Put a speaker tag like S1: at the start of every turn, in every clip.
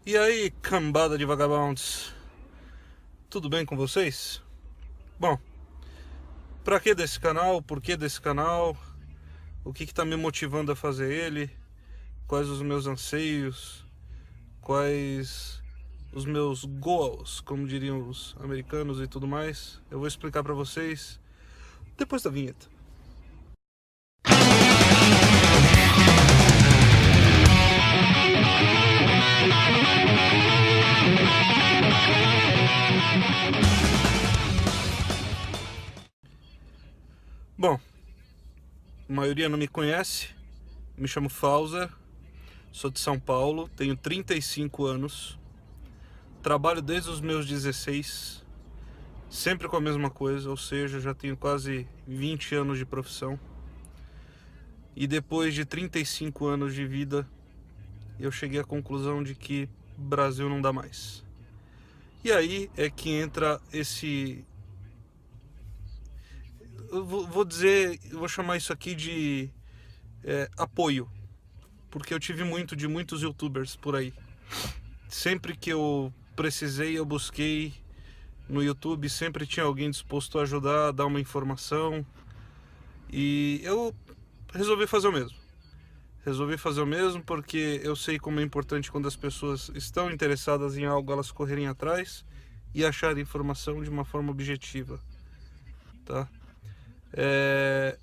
S1: E aí, cambada de vagabundos, tudo bem com vocês? Bom, pra que desse canal? Por que desse canal? O que tá me motivando a fazer ele? Quais os meus anseios? Quais os meus goals, como diriam os americanos e tudo mais? Eu vou explicar pra vocês depois da vinheta. Bom, a maioria não me conhece, me chamo Fauser, sou de São Paulo, tenho 35 anos, trabalho desde os meus 16, sempre com a mesma coisa, ou seja, já tenho quase 20 anos de profissão. E depois de 35 anos de vida, eu cheguei à conclusão de que Brasil não dá mais. E aí é que entra esse... Eu vou chamar isso aqui de apoio, porque eu tive muito de muitos youtubers por aí. Sempre que eu precisei, eu busquei no YouTube, sempre tinha alguém disposto a ajudar, a dar uma informação, e eu resolvi fazer o mesmo. Resolvi fazer o mesmo porque eu sei como é importante quando as pessoas estão interessadas em algo, elas correrem atrás e acharem informação de uma forma objetiva, tá?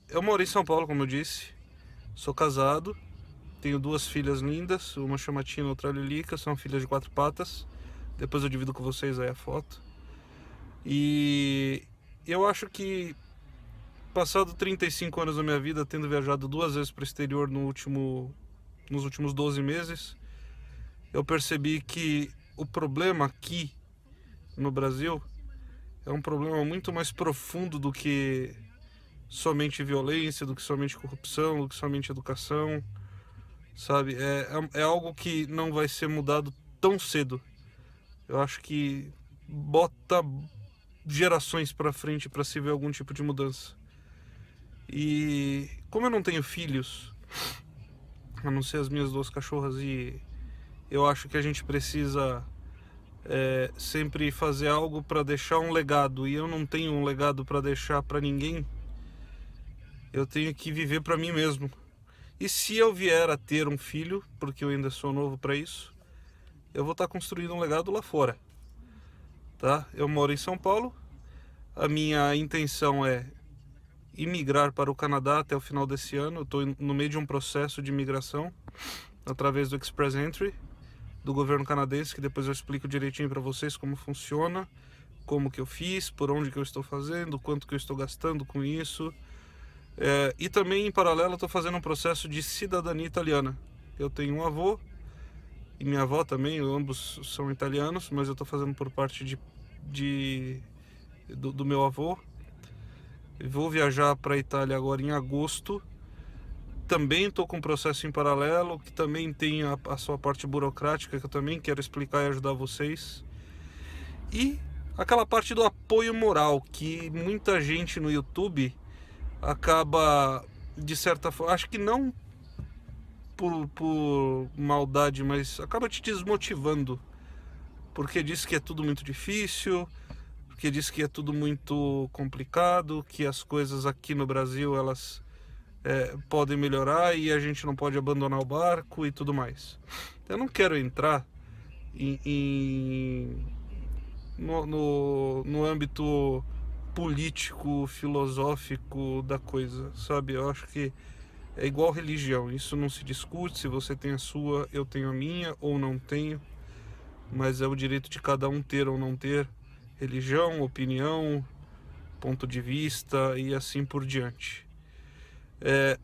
S1: Eu moro em São Paulo, como eu disse, sou casado, tenho duas filhas lindas, uma chama Tina, outra Lilica, são filhas de 4 patas, depois eu divido com vocês aí a foto. E eu acho que, passado 35 anos da minha vida, tendo viajado 2 vezes para o exterior nos últimos 12 meses, eu percebi que o problema aqui no Brasil é um problema muito mais profundo do que somente violência, do que somente corrupção, do que somente educação, sabe? É algo que não vai ser mudado tão cedo. Eu acho que bota gerações para frente para se ver algum tipo de mudança. E como eu não tenho filhos, a não ser as minhas 2 cachorras, e eu acho que a gente precisa sempre fazer algo para deixar um legado, e eu não tenho um legado para deixar para ninguém, eu tenho que viver para mim mesmo. E se eu vier a ter um filho, porque eu ainda sou novo para isso, eu vou estar construindo um legado lá fora, tá? Eu moro em São Paulo, a minha intenção é imigrar para o Canadá até o final desse ano. Eu estou no meio de um processo de imigração através do Express Entry do governo canadense, que depois eu explico direitinho para vocês como funciona, como que eu fiz, por onde que eu estou fazendo, quanto que eu estou gastando com isso. E também, em paralelo, eu estou fazendo um processo de cidadania italiana. Eu tenho um avô e minha avó também, ambos são italianos, mas eu estou fazendo por parte do meu avô. Vou viajar para a Itália agora em agosto. Também estou com um processo em paralelo, que também tem a sua parte burocrática, que eu também quero explicar e ajudar vocês. E aquela parte do apoio moral, que muita gente no YouTube acaba, de certa forma, acho que não por maldade, mas acaba te desmotivando, porque diz que é tudo muito difícil, porque diz que é tudo muito complicado, que as coisas aqui no Brasil elas podem melhorar e a gente não pode abandonar o barco e tudo mais. Eu não quero entrar no âmbito político, filosófico da coisa, sabe? Eu acho que é igual religião, isso não se discute, se você tem a sua, eu tenho a minha, ou não tenho, mas é o direito de cada um ter ou não ter religião, opinião, ponto de vista e assim por diante.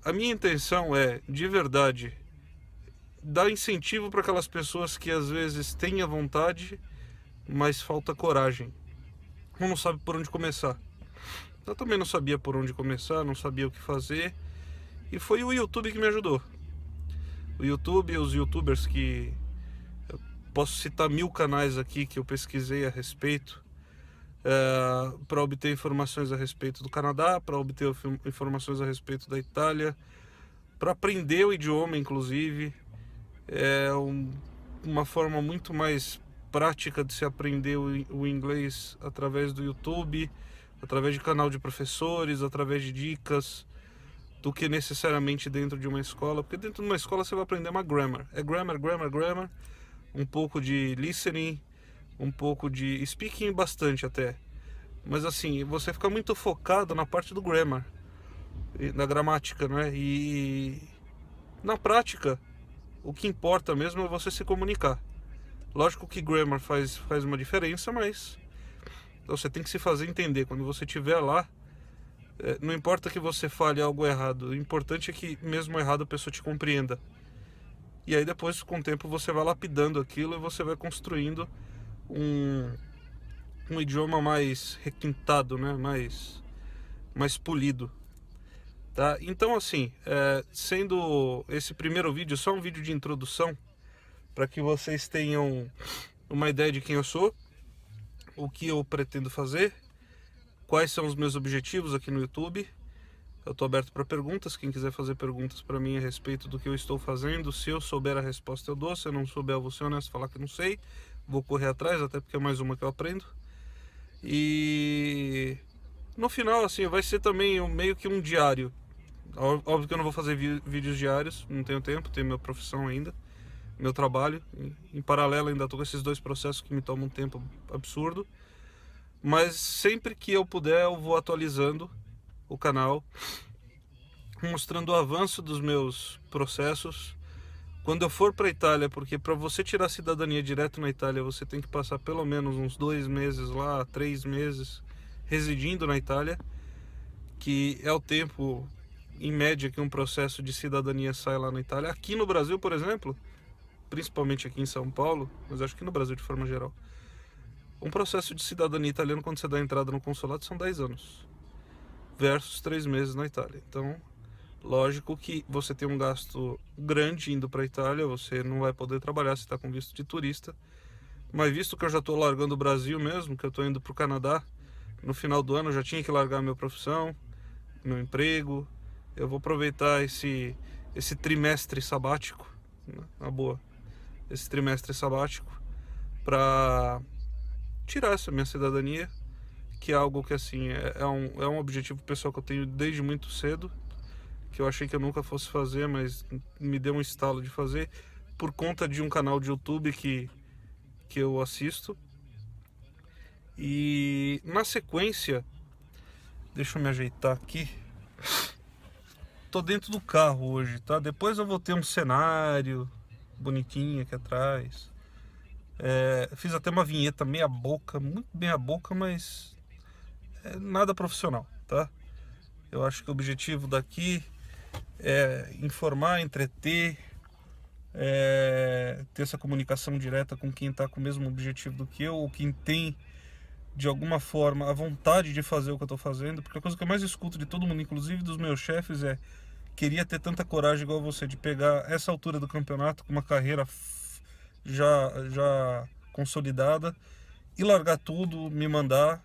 S1: A minha intenção é, de verdade, dar incentivo para aquelas pessoas que às vezes têm a vontade, mas falta coragem, ou não sabe por onde começar. Eu também não sabia por onde começar, não sabia o que fazer, e foi o YouTube que me ajudou. O YouTube e os youtubers que... Eu posso citar 1000 canais aqui que eu pesquisei a respeito, para obter informações a respeito do Canadá, para obter informações a respeito da Itália, para aprender o idioma, inclusive. uma forma muito mais prática de se aprender o inglês através do YouTube, através de canal de professores, através de dicas, do que necessariamente dentro de uma escola. Porque dentro de uma escola você vai aprender uma grammar. É grammar, um pouco de listening, um pouco de speaking, bastante até. Mas assim, você fica muito focado na parte do grammar, na gramática, né? E na prática, o que importa mesmo é você se comunicar. Lógico que grammar faz uma diferença, mas você tem que se fazer entender. Quando você estiver lá, não importa que você fale algo errado, o importante é que mesmo errado a pessoa te compreenda. E aí depois, com o tempo, você vai lapidando aquilo e você vai construindo um idioma mais requintado, né? mais polido. Tá? Então assim, sendo esse primeiro vídeo só um vídeo de introdução, para que vocês tenham uma ideia de quem eu sou, o que eu pretendo fazer, quais são os meus objetivos aqui no YouTube. Eu estou aberto para perguntas, quem quiser fazer perguntas para mim a respeito do que eu estou fazendo, se eu souber a resposta eu dou, se eu não souber eu vou ser honesto, falar que não sei, vou correr atrás, até porque é mais uma que eu aprendo. E no final, assim, vai ser também meio que um diário. Óbvio que eu não vou fazer vídeos diários, não tenho tempo, tenho minha profissão ainda, meu trabalho. Em paralelo ainda estou com esses dois processos que me tomam um tempo absurdo. Mas sempre que eu puder eu vou atualizando o canal, mostrando o avanço dos meus processos. Quando eu for para a Itália, porque para você tirar a cidadania direto na Itália, você tem que passar pelo menos uns 2 meses lá, 3 meses residindo na Itália, que é o tempo em média que um processo de cidadania sai lá na Itália. Aqui no Brasil, por exemplo, principalmente aqui em São Paulo, mas acho que no Brasil de forma geral, um processo de cidadania italiano, quando você dá entrada no consulado, são 10 anos versus 3 meses na Itália. Então, lógico que você tem um gasto grande indo para a Itália, você não vai poder trabalhar se está com visto de turista, mas visto que eu já estou largando o Brasil mesmo, que eu estou indo para o Canadá, no final do ano eu já tinha que largar minha profissão, meu emprego, eu vou aproveitar esse trimestre sabático, na boa, esse trimestre sabático, para tirar essa minha cidadania, que é algo que assim é um objetivo pessoal que eu tenho desde muito cedo, que eu achei que eu nunca fosse fazer, mas me deu um estalo de fazer por conta de um canal de YouTube que eu assisto. E na sequência, deixa eu me ajeitar aqui. Tô dentro do carro hoje, tá? Depois eu vou ter um cenário bonitinho aqui atrás. Fiz até uma vinheta meia boca, muito meia boca, mas nada profissional, tá? Eu acho que o objetivo daqui é informar, entreter, ter essa comunicação direta com quem está com o mesmo objetivo do que eu, ou quem tem de alguma forma a vontade de fazer o que eu estou fazendo, porque a coisa que eu mais escuto de todo mundo, inclusive dos meus chefes, queria ter tanta coragem igual você, de pegar essa altura do campeonato com uma carreira já consolidada e largar tudo, me mandar.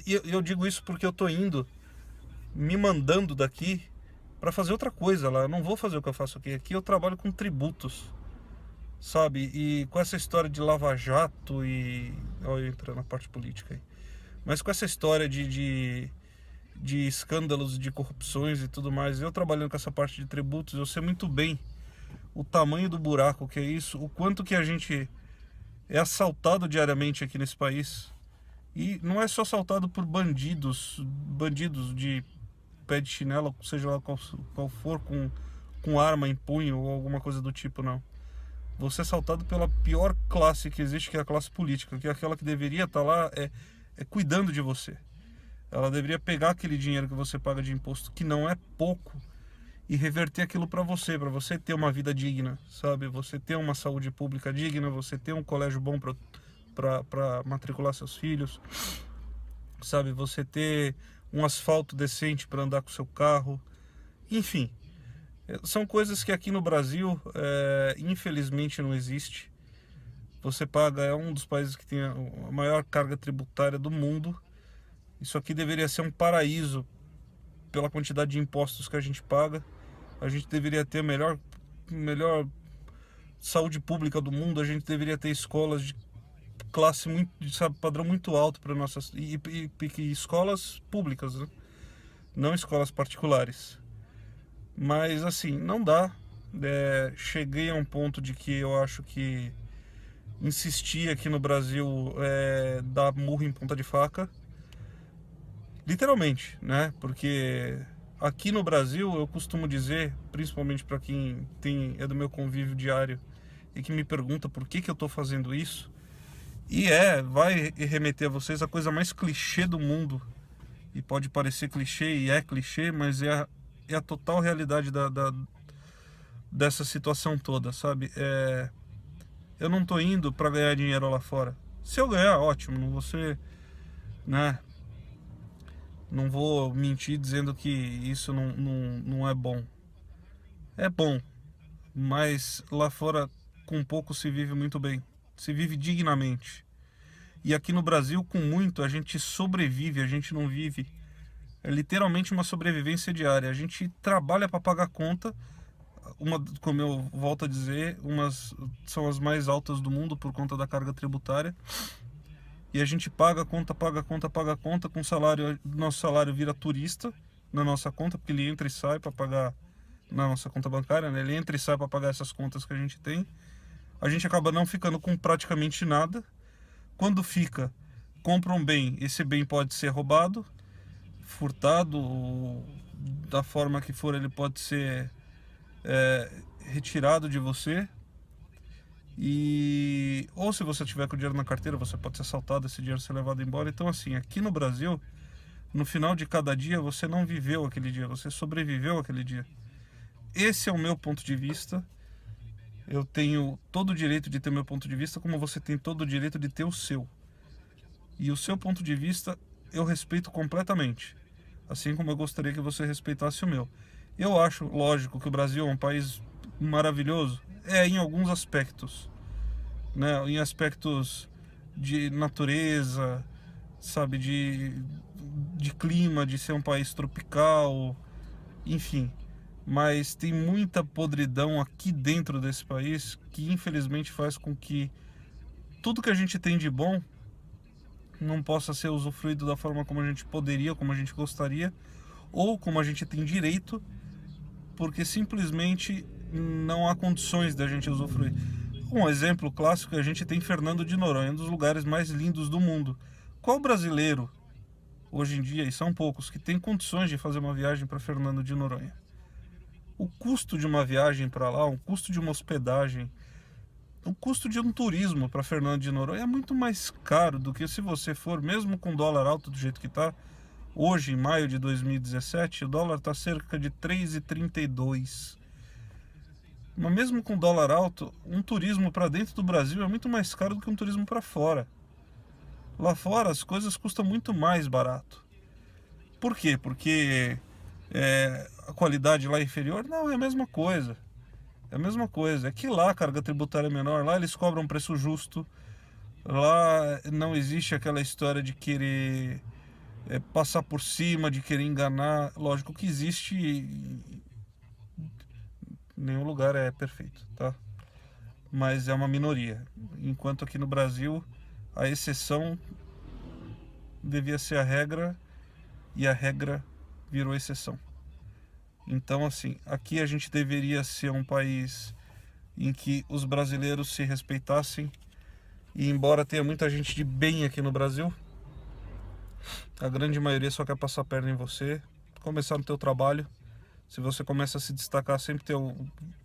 S1: E eu digo isso porque eu tô indo, me mandando daqui para fazer outra coisa lá. Eu não vou fazer o que eu faço aqui. Aqui eu trabalho com tributos, sabe? E com essa história de lava-jato e... olha eu entrando na parte política aí. Mas com essa história de escândalos, de corrupções e tudo mais, eu trabalhando com essa parte de tributos, eu sei muito bem o tamanho do buraco que é isso, o quanto que a gente é assaltado diariamente aqui nesse país. E não é só assaltado por bandidos de pé de chinelo, seja lá qual for, com arma em punho ou alguma coisa do tipo, não. Você é assaltado pela pior classe que existe, que é a classe política, que é aquela que deveria estar lá cuidando de você. Ela deveria pegar aquele dinheiro que você paga de imposto, que não é pouco, e reverter aquilo para você ter uma vida digna, sabe? Você ter uma saúde pública digna, você ter um colégio bom para matricular seus filhos, sabe? Você ter um asfalto decente para andar com seu carro, enfim. São coisas que aqui no Brasil, infelizmente, não existe. Você paga, é um dos países que tem a maior carga tributária do mundo. Isso aqui deveria ser um paraíso pela quantidade de impostos que a gente paga. A gente deveria ter melhor saúde pública do mundo, a gente deveria ter escolas de classe muito, sabe, padrão muito alto para nossas e escolas públicas, né? Não escolas particulares. Mas assim, não dá. Cheguei a um ponto de que eu acho que insistir aqui no Brasil dá murro em ponta de faca, literalmente, né? Porque aqui no Brasil eu costumo dizer, principalmente para quem é do meu convívio diário e que me pergunta por que eu estou fazendo isso, e vai remeter a vocês a coisa mais clichê do mundo, e pode parecer clichê e é clichê, mas é a total realidade dessa situação toda, sabe? Eu não tô indo para ganhar dinheiro lá fora. Se eu ganhar, ótimo, não vou ser, né? Não vou mentir dizendo que isso não é bom. É bom, mas lá fora com pouco se vive muito bem, se vive dignamente. E aqui no Brasil, com muito, a gente sobrevive, a gente não vive. É literalmente uma sobrevivência diária. A gente trabalha para pagar conta. Como eu volto a dizer, umas são as mais altas do mundo por conta da carga tributária. E a gente paga conta, com salário. Nosso salário vira turista na nossa conta, porque ele entra e sai para pagar na nossa conta bancária, né? Ele entra e sai para pagar essas contas que a gente tem. A gente acaba não ficando com praticamente nada. Quando fica, compra um bem, esse bem pode ser roubado, furtado, ou da forma que for, ele pode ser retirado de você. Ou se você tiver com o dinheiro na carteira, você pode ser assaltado, esse dinheiro ser levado embora. Então assim, aqui no Brasil, no final de cada dia, você não viveu aquele dia, você sobreviveu aquele dia. Esse é o meu ponto de vista. Eu tenho todo o direito de ter meu ponto de vista, como você tem todo o direito de ter o seu. E o seu ponto de vista eu respeito completamente, assim como eu gostaria que você respeitasse o meu. Eu acho, lógico, que o Brasil é um país maravilhoso, em alguns aspectos, né? Em aspectos de natureza, sabe, de clima, de ser um país tropical, enfim. Mas tem muita podridão aqui dentro desse país que infelizmente faz com que tudo que a gente tem de bom não possa ser usufruído da forma como a gente poderia, como a gente gostaria, ou como a gente tem direito, porque simplesmente não há condições da gente usufruir. Um exemplo clássico é a gente tem Fernando de Noronha, um dos lugares mais lindos do mundo. Qual brasileiro, hoje em dia, e são poucos, que tem condições de fazer uma viagem para Fernando de Noronha? O custo de uma viagem para lá, o custo de uma hospedagem, o custo de um turismo para Fernando de Noronha é muito mais caro do que se você for, mesmo com dólar alto do jeito que está. Hoje, em maio de 2017, o dólar está cerca de 3,32. Mas mesmo com dólar alto, um turismo para dentro do Brasil é muito mais caro do que um turismo para fora. Lá fora as coisas custam muito mais barato. Por quê? Porque a qualidade lá é inferior? Não, é a mesma coisa. É a mesma coisa. É que lá a carga tributária é menor, lá eles cobram um preço justo. Lá não existe aquela história de querer passar por cima, de querer enganar. Lógico que existe. Nenhum lugar é perfeito, tá? Mas é uma minoria. Enquanto aqui no Brasil a exceção devia ser a regra e a regra virou exceção. Então assim, aqui a gente deveria ser um país em que os brasileiros se respeitassem. E embora tenha muita gente de bem aqui no Brasil, a grande maioria só quer passar a perna em você, começar no teu trabalho. Se você começa a se destacar, sempre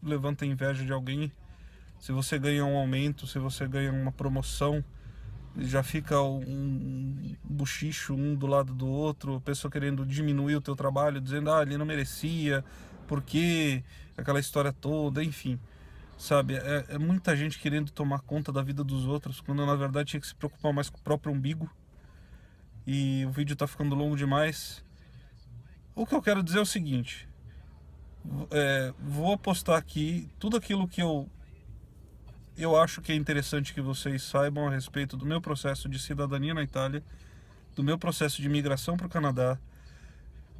S1: levanta inveja de alguém. Se você ganha um aumento, se você ganha uma promoção, já fica um buchicho um do lado do outro, a pessoa querendo diminuir o teu trabalho, dizendo, ele não merecia, porque aquela história toda, enfim. Sabe, é muita gente querendo tomar conta da vida dos outros, quando na verdade tinha que se preocupar mais com o próprio umbigo. E o vídeo tá ficando longo demais. O que eu quero dizer é o seguinte: vou postar aqui tudo aquilo que eu acho que é interessante que vocês saibam a respeito do meu processo de cidadania na Itália, do meu processo de migração para o Canadá,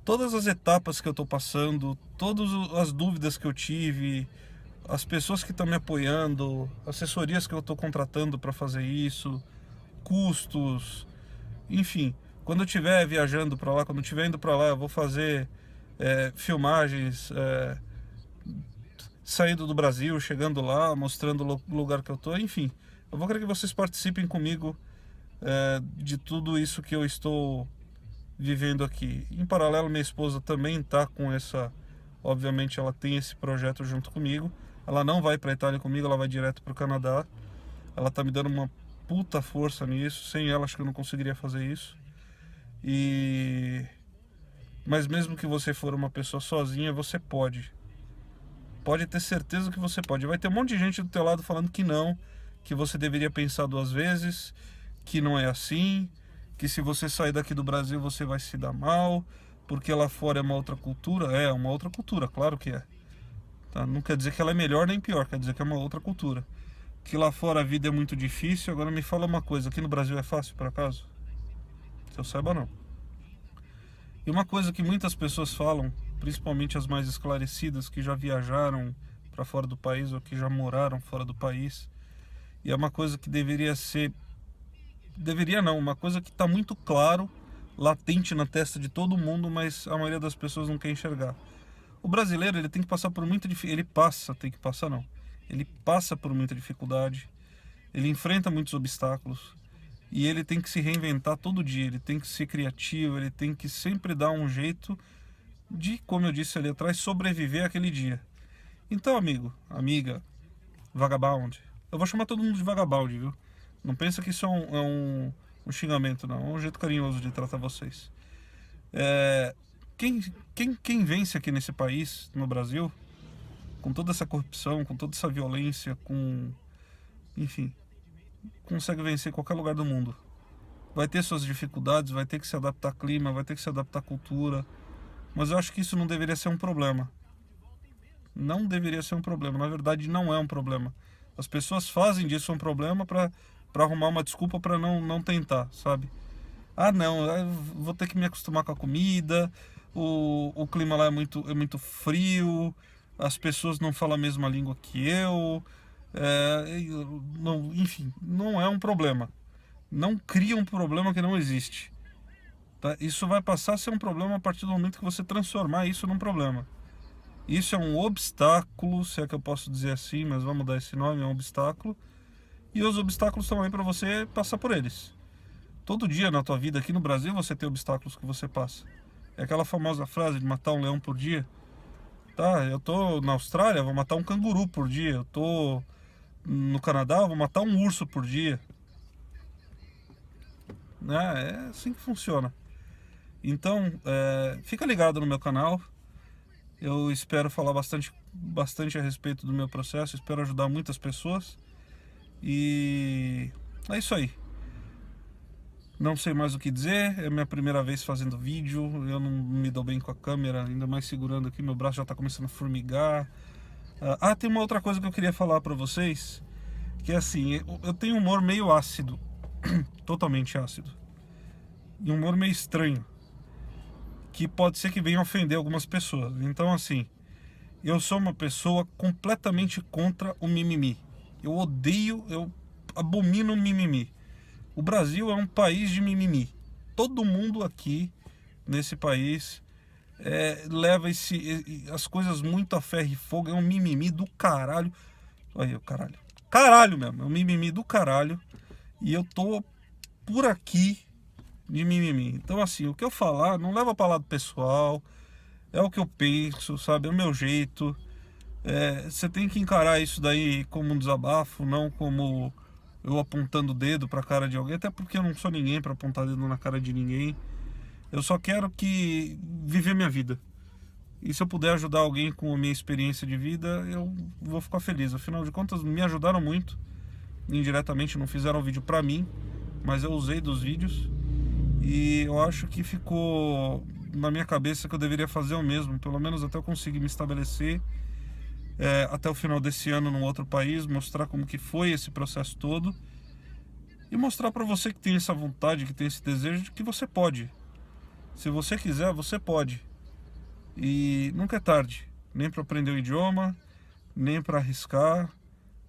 S1: todas as etapas que eu estou passando, todas as dúvidas que eu tive, as pessoas que estão me apoiando, assessorias que eu estou contratando para fazer isso, custos, enfim. Quando eu estiver viajando para lá, quando eu estiver indo para lá, eu vou fazer filmagens, saindo do Brasil, chegando lá, mostrando o lugar que eu estou, enfim. Eu vou querer que vocês participem comigo de tudo isso que eu estou vivendo aqui. Em paralelo, minha esposa também está com essa... Obviamente ela tem esse projeto junto comigo. Ela não vai para a Itália comigo, ela vai direto para o Canadá. Ela está me dando uma puta força nisso. Sem ela acho que eu não conseguiria fazer isso. Mas mesmo que você for uma pessoa sozinha, você pode. Pode ter certeza que você pode. Vai ter um monte de gente do teu lado falando que não, que você deveria pensar 2 vezes, que não é assim, que se você sair daqui do Brasil você vai se dar mal, porque lá fora é uma outra cultura. É uma outra cultura, claro que é. Tá? Não quer dizer que ela é melhor nem pior, quer dizer que é uma outra cultura. Que lá fora a vida é muito difícil. Agora me fala uma coisa, aqui no Brasil é fácil por acaso? Se eu saiba, não. E uma coisa que muitas pessoas falam, principalmente as mais esclarecidas, que já viajaram para fora do país ou que já moraram fora do país, e é uma coisa que deveria ser... Deveria não, uma coisa que está muito claro, latente na testa de todo mundo, mas a maioria das pessoas não quer enxergar. O brasileiro, ele tem que passar por muita dificuldade. Ele passa por muita dificuldade, ele enfrenta muitos obstáculos, e ele tem que se reinventar todo dia, ele tem que ser criativo, ele tem que sempre dar um jeito de, como eu disse ali atrás, sobreviver aquele dia. Então, amigo, amiga, vagabond, eu vou chamar todo mundo de vagabond, viu? Não pensa que isso é um xingamento, não. É um jeito carinhoso de tratar vocês. Quem vence aqui nesse país, no Brasil, com toda essa corrupção, com toda essa violência, enfim, consegue vencer qualquer lugar do mundo. Vai ter suas dificuldades, vai ter que se adaptar ao clima, vai ter que se adaptar à cultura, mas eu acho que isso não deveria ser um problema. Não deveria ser um problema, na verdade não é um problema. As pessoas fazem disso um problema para arrumar uma desculpa para não tentar, sabe? Ah não, eu vou ter que me acostumar com a comida, o clima lá é muito frio, as pessoas não falam a mesma língua que eu, enfim, não é um problema. Não cria um problema que não existe. Tá? Isso vai passar a ser um problema a partir do momento que você transformar isso num problema. Isso é um obstáculo, se é que eu posso dizer assim, mas vamos dar esse nome, é um obstáculo. E os obstáculos estão aí para você passar por eles. Todo dia na tua vida aqui no Brasil você tem obstáculos que você passa. É aquela famosa frase de matar um leão por dia. Tá, eu tô na Austrália, vou matar um canguru por dia. Eu tô no Canadá, vou matar um urso por dia. Né? É assim que funciona. Então, fica ligado no meu canal. Eu espero falar bastante a respeito do meu processo. Espero ajudar muitas pessoas. E é isso aí. Não sei mais o que dizer. É minha primeira vez fazendo vídeo. Eu não me dou bem com a câmera, ainda mais segurando aqui. Meu braço já está começando a formigar. Tem uma outra coisa que eu queria falar para vocês. Que é assim, eu tenho um humor meio ácido. Totalmente ácido. E um humor meio estranho, que pode ser que venha ofender algumas pessoas. Então assim, eu sou uma pessoa completamente contra o mimimi. Eu abomino o mimimi. O Brasil é um país de mimimi. Todo mundo aqui nesse país leva as coisas muito a ferro e fogo. É um mimimi do caralho. Olha, caralho. Caralho mesmo, é um mimimi do caralho. E eu tô por aqui de mimimi. Então assim, o que eu falar não leva para lado pessoal, é o que eu penso, sabe, é o meu jeito. Você tem que encarar isso daí como um desabafo, não como eu apontando o dedo para a cara de alguém, até porque eu não sou ninguém para apontar dedo na cara de ninguém. Eu só quero viver minha vida. E se eu puder ajudar alguém com a minha experiência de vida, eu vou ficar feliz. Afinal de contas, me ajudaram muito. Indiretamente, não fizeram vídeo para mim, mas eu usei dos vídeos. E eu acho que ficou na minha cabeça que eu deveria fazer o mesmo, pelo menos até eu conseguir me estabelecer até o final desse ano num outro país, mostrar como que foi esse processo todo e mostrar para você que tem essa vontade, que tem esse desejo, de que você pode. Se você quiser, você pode. E nunca é tarde, nem para aprender o idioma, nem para arriscar.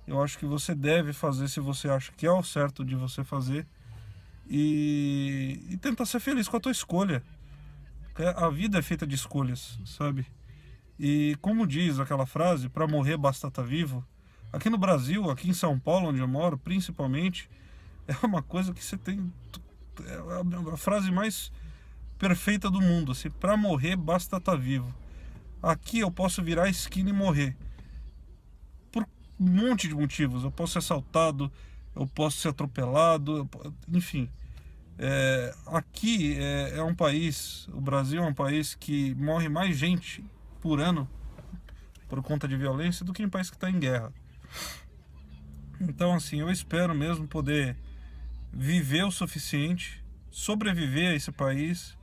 S1: Eu acho que você deve fazer se você acha que é o certo de você fazer e tentar ser feliz com a tua escolha. A vida é feita de escolhas, sabe? E como diz aquela frase, para morrer basta estar vivo. Aqui no Brasil, aqui em São Paulo, onde eu moro, principalmente, é uma coisa que você tem. É a frase mais perfeita do mundo, assim, para morrer basta estar vivo. Aqui eu posso virar a esquina e morrer por um monte de motivos. Eu posso ser assaltado, eu posso ser atropelado, enfim. Aqui é um país, o Brasil é um país que morre mais gente por ano por conta de violência do que em país que está em guerra. Então, assim, eu espero mesmo poder viver o suficiente, sobreviver a esse país,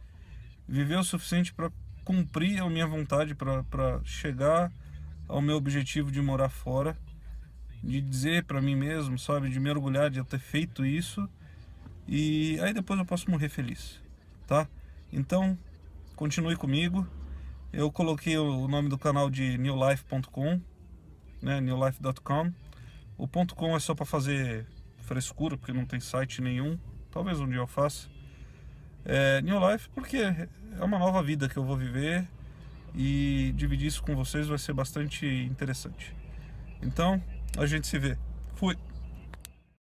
S1: viver o suficiente para cumprir a minha vontade, para chegar ao meu objetivo de morar fora, de dizer para mim mesmo, sabe, de me orgulhar de eu ter feito isso, e aí depois eu posso morrer feliz, tá? Então, continue comigo. Eu coloquei o nome do canal de newlife.com, né, newlife.com. O .com é só para fazer frescura, porque não tem site nenhum. Talvez um dia eu faça. New Life porque é uma nova vida que eu vou viver e dividir isso com vocês vai ser bastante interessante. Então, a gente se vê. Fui!